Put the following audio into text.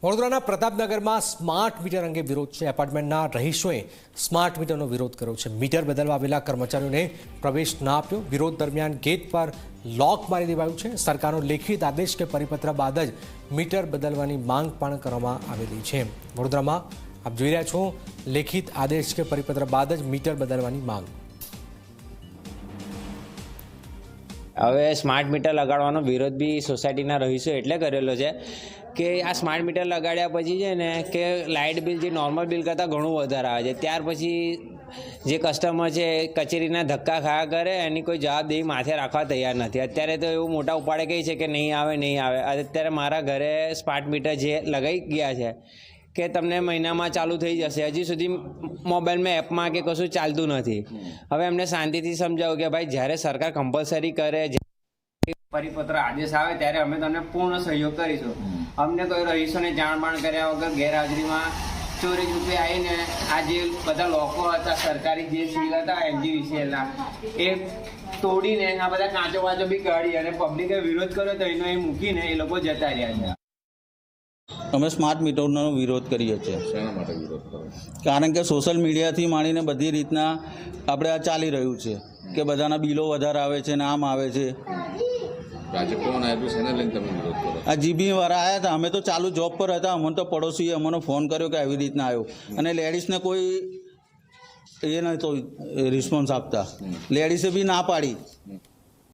વડોદરાના પ્રતાપનગરમાં smart meter અંગે વિરોધ છે। એપાર્ટમેન્ટના રહીશોએ સ્માર્ટ મીટરનો વિરોધ કર્યો છે। મીટર બદલવા આવેલા કર્મચારીઓને પ્રવેશ ના આપ્યો। વિરોધ દરમિયાન ગેટ પર લોક મારી દેવાયું છે। સરકારનો લેખિત આદેશ કે પરિપત્ર બાદ જ મીટર બદલવાની માંગ પણ કરવામાં આવેલી છે। વડોદરામાં આપ જોઈ રહ્યા છો, લેખિત આદેશ કે પરિપત્ર બાદ જ મીટર બદલવાની માંગ। હવે સ્માર્ટ મીટર લગાડવાનો વિરોધ બી સોસાયટીના રહીશો એટલે કરેલો છે કે આ સ્માર્ટ મીટર લગાડ્યા પછી છે ને કે લાઇટ બિલ જે નોર્મલ બિલ કરતાં ઘણું વધારે આવે છે। ત્યાર પછી જે કસ્ટમર છે કચેરીના ધક્કા ખાયા કરે, એની કોઈ જવાબદેહી માથે રાખવા તૈયાર નથી। અત્યારે તો એવું મોટા ઉપાડે કહે છે કે નહીં આવે। અત્યારે મારા ઘરે સ્માર્ટ મીટર જે લગાવી ગયા છે કે તમને મહિનામાં ચાલુ થઈ જશે, હજી સુધી મોબાઈલમાં એપમાં કે કશું ચાલતું નથી। હવે એમને શાંતિથી સમજાવું કે ભાઈ જ્યારે સરકાર કમ્પલસરી કરે, પરિપત્ર આદેશ આવે ત્યારે અમે તમને પૂર્ણ સહયોગ કરીશું। અમને કોઈ રહીશોને જાણ કર્યા વગર ગેરહાજરીમાં ચોરી રૂપે આવીને આ જે બધા લોકો હતા, સરકારી જે સીલ હતા NGVCLના, એ તોડીને આ બધા કાચો વાંચો બી કાઢી અને પબ્લિકે વિરોધ કર્યો તો એનો એ મૂકીને એ લોકો જતા રહ્યા છે। અમે સ્માર્ટ મીટરનો વિરોધ કરીએ છીએ। શેના માટે વિરોધ કરો? કારણ કે સોશિયલ મીડિયાથી માંડીને બધી રીતના આપણે આ ચાલી રહ્યું છે કે બધાના બિલો વધારે આવે છે ને આમ આવે છે। આજે કોણ આવ્યું, શેને લઈને તમે વિરોધ કરો? આ જીબી વાળા આવ્યા હતા, અમે તો ચાલુ જોબ પર હતા। અમને તો પડોશીએ અમને ફોન કર્યો કે આવી રીતના આવ્યો, અને લેડીઝને કોઈ એ નહોતો રિસ્પોન્સ આપતા। લેડીઝે બી ના પાડી